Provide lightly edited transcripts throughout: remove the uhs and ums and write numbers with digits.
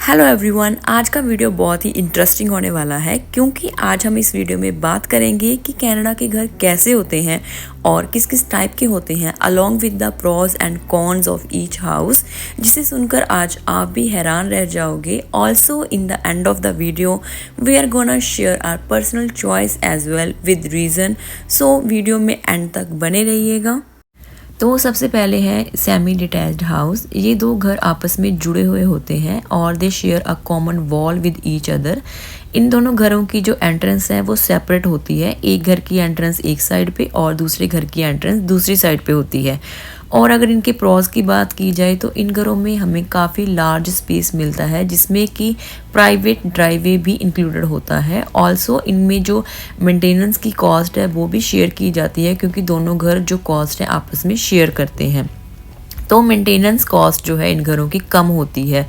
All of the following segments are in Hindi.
हेलो एवरीवन, आज का वीडियो बहुत ही इंटरेस्टिंग होने वाला है क्योंकि आज हम इस वीडियो में बात करेंगे कि कनाडा के घर कैसे होते हैं और किस किस टाइप के होते हैं along with the pros and cons of each house, जिसे सुनकर आज आप भी हैरान रह जाओगे। Also in the end of the video we are gonna share our personal choice as well with reason, so video में एंड तक बने रहिएगा। तो सबसे पहले है सेमी डिटैच्ड हाउस। ये दो घर आपस में जुड़े हुए होते हैं और they share a common wall with each other. इन दोनों घरों की जो एंट्रेंस है वो सेपरेट होती है। एक घर की एंट्रेंस एक साइड पे और दूसरे घर की एंट्रेंस दूसरी साइड पे होती है। और अगर इनके प्रॉस की बात की जाए तो इन घरों में हमें काफ़ी लार्ज स्पेस मिलता है, जिसमें कि प्राइवेट ड्राइवे भी इंक्लूडेड होता है। ऑल्सो इनमें जो मेंटेनेंस की कॉस्ट है वो भी शेयर की जाती है, क्योंकि दोनों घर जो कॉस्ट है आपस में शेयर करते हैं, तो मेंटेनेंस कॉस्ट जो है इन घरों की कम होती है।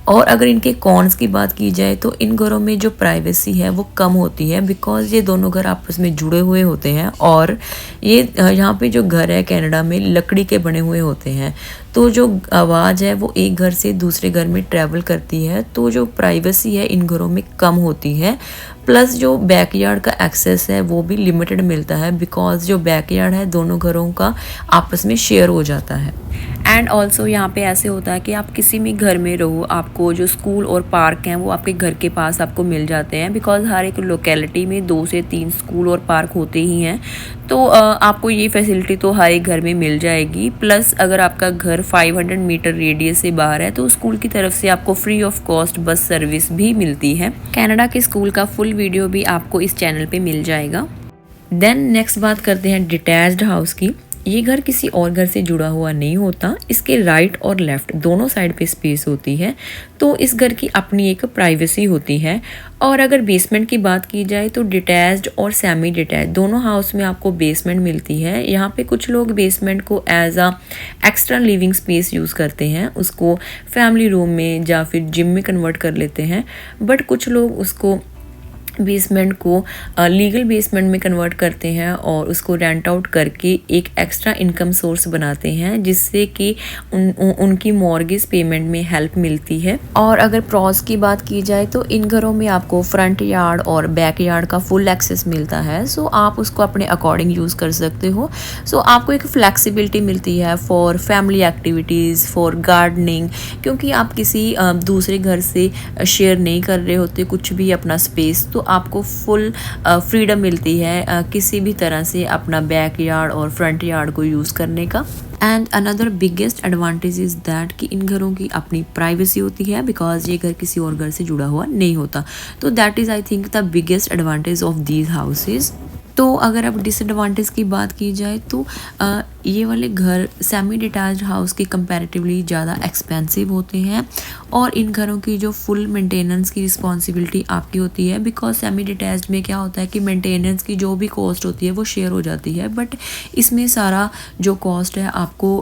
और अगर इनके कॉन्स की बात की जाए तो इन घरों में जो प्राइवेसी है वो कम होती है, बिकॉज़ ये दोनों घर आपस में जुड़े हुए होते हैं और ये यहाँ पे जो घर है कनाडा में लकड़ी के बने हुए होते हैं, तो जो आवाज़ है वो एक घर से दूसरे घर में ट्रैवल करती है, तो जो प्राइवेसी है इन घरों में कम होती है। प्लस जो बैकयार्ड का एक्सेस है वो भी लिमिटेड मिलता है, बिकॉज़ जो बैकयार्ड है दोनों घरों का आपस में शेयर हो जाता है। एंड ऑल्सो यहाँ पे ऐसे होता है कि आप किसी भी घर में रहो, आपको जो स्कूल और पार्क हैं वो आपके घर के पास आपको मिल जाते हैं, बिकॉज़ हर एक लोकेलिटी में 2 से 3 स्कूल और पार्क होते ही हैं, तो आपको ये फैसिलिटी तो हर एक घर में मिल जाएगी। प्लस अगर आपका घर 500 मीटर रेडियस से बाहर है तो स्कूल की तरफ से आपको free of cost bus service भी मिलती है। कनाडा के स्कूल का फुल वीडियो भी आपको इस चैनल पे मिल जाएगा। देन नेक्स्ट बात करते हैं डिटैच्ड हाउस की। ये घर किसी और घर से जुड़ा हुआ नहीं होता, इसके राइट और लेफ्ट दोनों साइड पे स्पेस होती है, तो इस घर की अपनी एक प्राइवेसी होती है। और अगर बेसमेंट की बात की जाए तो डिटैच्ड और सेमी डिटैच्ड दोनों हाउस में आपको बेसमेंट मिलती है। यहाँ पे कुछ लोग बेसमेंट को as a extra living space use करते हैं, उसको फैमिली रूम में या फिर जिम में कन्वर्ट कर लेते हैं, बट कुछ लोग उसको बेसमेंट को लीगल बेसमेंट में कन्वर्ट करते हैं और उसको रेंट आउट करके एक एक्स्ट्रा इनकम सोर्स बनाते हैं, जिससे कि उनकी मॉर्गेज पेमेंट में हेल्प मिलती है। और अगर प्रॉस की बात की जाए तो इन घरों में आपको फ्रंट यार्ड और बैक यार्ड का फुल एक्सेस मिलता है, सो आप उसको अपने अकॉर्डिंग यूज़ कर सकते हो। सो आपको एक फ्लेक्सिबिलिटी मिलती है for family activities, for gardening, क्योंकि आप किसी दूसरे घर से शेयर नहीं कर रहे होते कुछ भी अपना स्पेस, तो आपको फुल फ्रीडम मिलती है किसी भी तरह से अपना बैक यार्ड और फ्रंट यार्ड को यूज़ करने का। And another biggest advantage is that कि इन घरों की अपनी प्राइवेसी होती है, बिकॉज ये घर किसी और घर से जुड़ा हुआ नहीं होता, तो that is I think the biggest advantage of these houses. तो अगर अब डिसएडवांटेज की बात की जाए तो ये वाले घर सेमी डिटैच्ड हाउस के कंपैरेटिवली ज़्यादा एक्सपेंसिव होते हैं और इन घरों की जो फुल मेंटेनेंस की रिस्पॉन्सिबिलिटी आपकी होती है, बिकॉज सेमी डिटैच्ड में क्या होता है कि मेंटेनेंस की जो भी कॉस्ट होती है वो शेयर हो जाती है, बट इसमें सारा जो कॉस्ट है आपको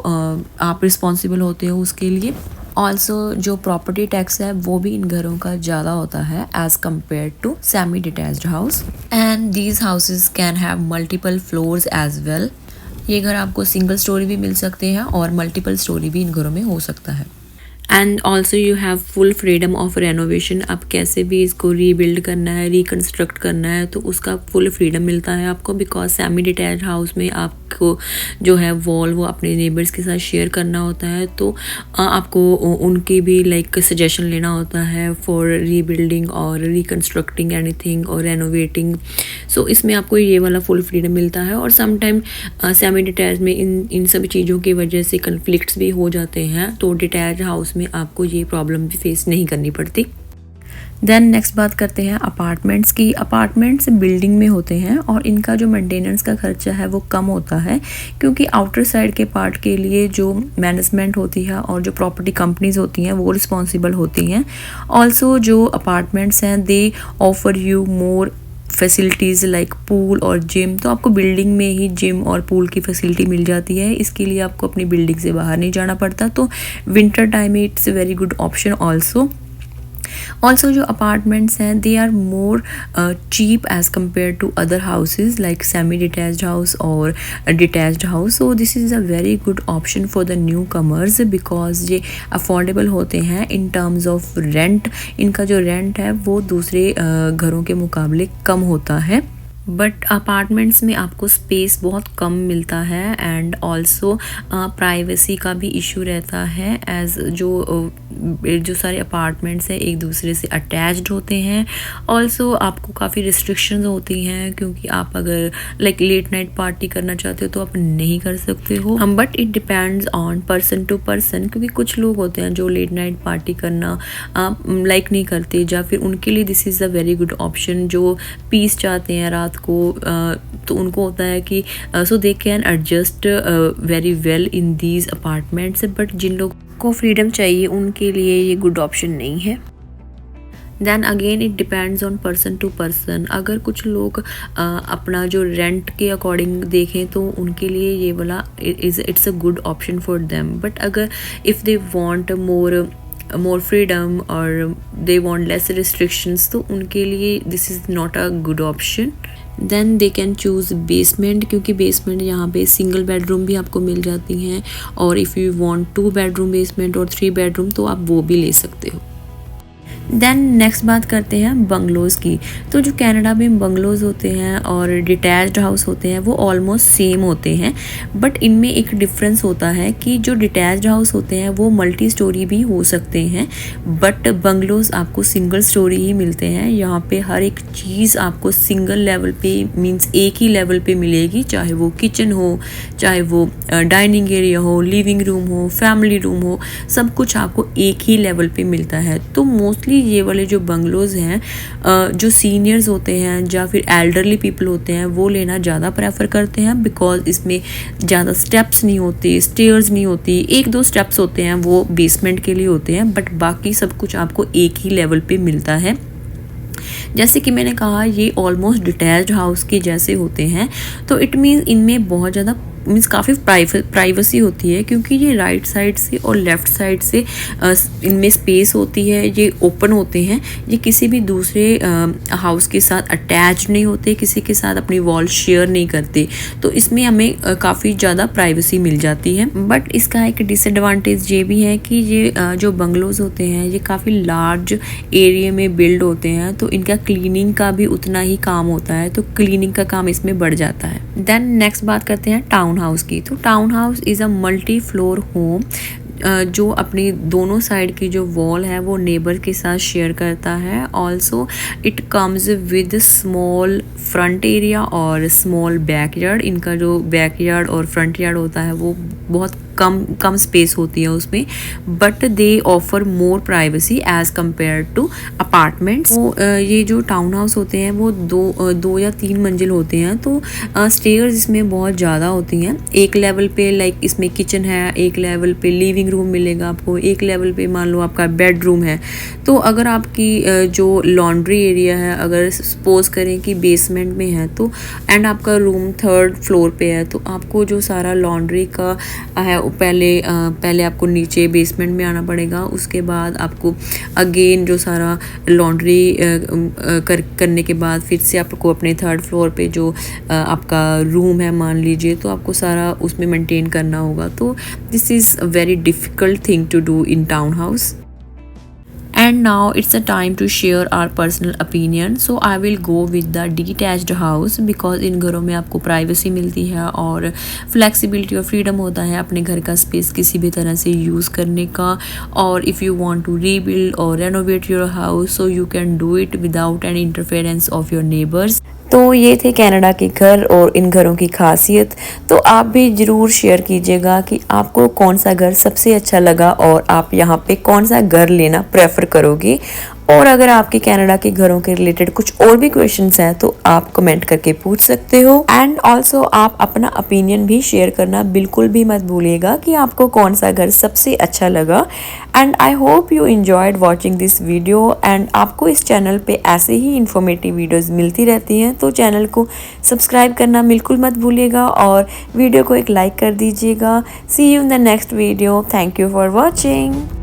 आप रिस्पॉन्सिबल होते हो उसके लिए। ऑल्सो जो प्रॉपर्टी टैक्स है वो भी इन घरों का ज़्यादा होता है as compared to semi detached house. And these houses can have multiple floors as well. ये घर आपको सिंगल स्टोरी भी मिल सकते हैं और मल्टीपल स्टोरी भी इन घरों में हो सकता है। And also you have full freedom of renovation. आप कैसे भी इसको रीबिल्ड करना है, रिकन्स्ट्रक्ट करना है, तो उसका फुल फ्रीडम मिलता है आपको, बिकॉज सेमी डिटैच्ड हाउस में आपको जो है वॉल वो अपने नेबर्स के साथ शेयर करना होता है, तो आपको उनकी भी लाइक सजेशन लेना होता है फॉर रीबिल्डिंग और रिकन्स्ट्रक्टिंग एनीथिंग और रेनोवेटिंग। सो इसमें आपको ये वाला फुल फ्रीडम मिलता है। और समटाइम सेमी डिटैच में इन सब चीज़ों की वजह से कन्फ्लिक्ट्स भी हो जाते हैं, तो डिटैच हाउस में आपको ये प्रॉब्लम भी फेस नहीं करनी पड़ती। देन नेक्स्ट बात करते हैं अपार्टमेंट्स की। अपार्टमेंट्स बिल्डिंग में होते हैं और इनका जो मेंटेनेंस का खर्चा है वो कम होता है, क्योंकि आउटर साइड के पार्ट के लिए जो मैनेजमेंट होती है और जो प्रॉपर्टी कंपनीज होती हैं वो रिस्पॉन्सिबल होती हैं। ऑल्सो जो अपार्टमेंट्स हैं दे offer you more facilities like pool और जिम, तो आपको बिल्डिंग में ही जिम और पूल की फैसिलिटी मिल जाती है। इसके लिए आपको अपनी बिल्डिंग से बाहर नहीं जाना पड़ता, तो विंटर टाइम में it's very good option also. Also जो अपार्टमेंट्स हैं they are more cheap as compare to other houses like semi detached house और detached house. So this is a very good option for the newcomers because ये अफोर्डेबल होते हैं इन टर्म्स ऑफ रेंट। इनका जो रेंट है वो दूसरे घरों के मुकाबले कम होता है। बट अपार्टमेंट्स में आपको स्पेस बहुत कम मिलता है एंड ऑल्सो प्राइवेसी का भी इशू रहता है एज जो सारे अपार्टमेंट्स हैं एक दूसरे से अटैच्ड होते हैं। ऑल्सो आपको काफ़ी रिस्ट्रिक्शंस होती हैं क्योंकि आप अगर लाइक लेट नाइट पार्टी करना चाहते हो तो आप नहीं कर सकते हो। But it depends on person to person, क्योंकि कुछ लोग होते हैं जो लेट नाइट पार्टी करना लाइक नहीं करते, या फिर उनके लिए this is a very good option. जो पीस चाहते हैं रात को तो उनको होता है कि so they can adjust very well in these apartments. But जिन लोग को फ्रीडम चाहिए उनके लिए ये गुड ऑप्शन नहीं है। Then again it depends on person to person. अगर कुछ लोग अपना जो रेंट के अकॉर्डिंग देखें तो उनके लिए ये वाला it's a good option for them. But अगर if they want more freedom और दे वांट लेस रिस्ट्रिक्शंस तो उनके लिए this is not a good option. Then they can choose basement, क्योंकि बेसमेंट यहाँ पे सिंगल बेडरूम भी आपको मिल जाती हैं और if you want 2 bedroom basement और 3 बेडरूम तो आप वो भी ले सकते हो। देन नेक्स्ट बात करते हैं बंगलोज़ की। तो जो कनाडा में बंगलोज़ होते हैं और डिटैच्ड हाउस होते हैं वो ऑलमोस्ट सेम होते हैं, बट इनमें एक डिफरेंस होता है कि जो डिटैच्ड हाउस होते हैं वो मल्टी स्टोरी भी हो सकते हैं, बट बंगलोज़ आपको सिंगल स्टोरी ही मिलते हैं। यहाँ पे हर एक चीज़ आपको सिंगल लेवल पे मींस एक ही लेवल पे मिलेगी, चाहे वो किचन हो, चाहे वो डाइनिंग एरिया हो, लिविंग रूम हो, फैमिली रूम हो, सब कुछ आपको एक ही लेवल पे मिलता है। तो मोस्टली ये वाले जो बंगलोज़ हैं जो सीनियर्स होते हैं या फिर एल्डरली पीपल होते हैं वो लेना ज़्यादा प्रेफर करते हैं बिकॉज इसमें ज़्यादा स्टेप्स नहीं होती, स्टेयर्स नहीं होती। 1-2 स्टेप्स होते हैं वो बेसमेंट के लिए होते हैं, बट बाकी सब कुछ आपको एक ही लेवल पे मिलता है। जैसे कि मैंने कहा ये ऑलमोस्ट डिटैच्ड हाउस के जैसे होते हैं, तो इट मीन्स इनमें बहुत ज़्यादा मीन्स काफ़ी प्राइवेसी होती है क्योंकि ये राइट साइड से और लेफ़्ट साइड से इनमें स्पेस होती है, ये ओपन होते हैं, ये किसी भी दूसरे हाउस के साथ अटैच नहीं होते, किसी के साथ अपनी वॉल शेयर नहीं करते, तो इसमें हमें काफ़ी ज़्यादा प्राइवेसी मिल जाती है। बट इसका एक डिसएडवांटेज ये भी है कि ये जो बंगलोज़ होते हैं ये काफ़ी लार्ज एरिया में बिल्ड होते हैं, तो इनका क्लीनिंग का भी उतना ही काम होता है, तो क्लीनिंग का काम इसमें बढ़ जाता है। देन नेक्स्ट बात करते हैं टाउन हाउस की। तो town house is a multi floor home जो अपनी दोनों साइड की जो वॉल है वो नेबर के साथ शेयर करता है। Also it comes with small front area और स्मॉल बैकयार्ड। इनका जो बैकयार्ड और फ्रंट यार्ड होता है वो बहुत कम स्पेस होती है उसमें, but they offer more privacy as compare to apartments. तो ये जो टाउन हाउस होते हैं वो दो या 3 मंजिल होते हैं, तो स्टेयर्स इसमें बहुत ज़्यादा होती हैं। एक लेवल पे लाइक इसमें किचन है, एक लेवल पे लिविंग रूम मिलेगा आपको, एक लेवल पे मान लो आपका बेडरूम है। तो अगर आपकी जो लॉन्ड्री एरिया है अगर सपोज करें कि बेसमेंट में है तो एंड आपका रूम 3rd फ्लोर पे है, तो आपको जो सारा लॉन्ड्री का है पहले आपको नीचे बेसमेंट में आना पड़ेगा, उसके बाद आपको अगेन जो सारा लॉन्ड्री करने के बाद फिर से आपको अपने 3rd फ्लोर पे जो आपका रूम है मान लीजिए, तो आपको सारा उसमें मेंटेन करना होगा। तो this is a very difficult thing to do in town house. And now it's the time to share our personal opinion. So I will go with the detached house because इन घरों में आपको प्राइवेसी मिलती है और फ्लेक्सिबिलिटी और फ्रीडम होता है अपने घर का स्पेस किसी भी तरह से यूज़ करने का। और if you want to rebuild और renovate your house so you can do it without any interference of your neighbours. तो ये थे कनाडा के घर और इन घरों की खासियत। तो आप भी ज़रूर शेयर कीजिएगा कि आपको कौन सा घर सबसे अच्छा लगा और आप यहाँ पे कौन सा घर लेना प्रेफर करोगे। और अगर आपके कनाडा के घरों के रिलेटेड कुछ और भी क्वेश्चंस हैं तो आप कमेंट करके पूछ सकते हो। एंड ऑल्सो आप अपना ओपिनियन भी शेयर करना बिल्कुल भी मत भूलिएगा कि आपको कौन सा घर सबसे अच्छा लगा। And I hope you enjoyed watching this video. And आपको इस चैनल पे ऐसे ही इंफॉर्मेटिव वीडियोस मिलती रहती हैं, तो चैनल को सब्सक्राइब करना बिल्कुल मत भूलिएगा और वीडियो को एक लाइक कर दीजिएगा। See you in the next video. Thank you for watching.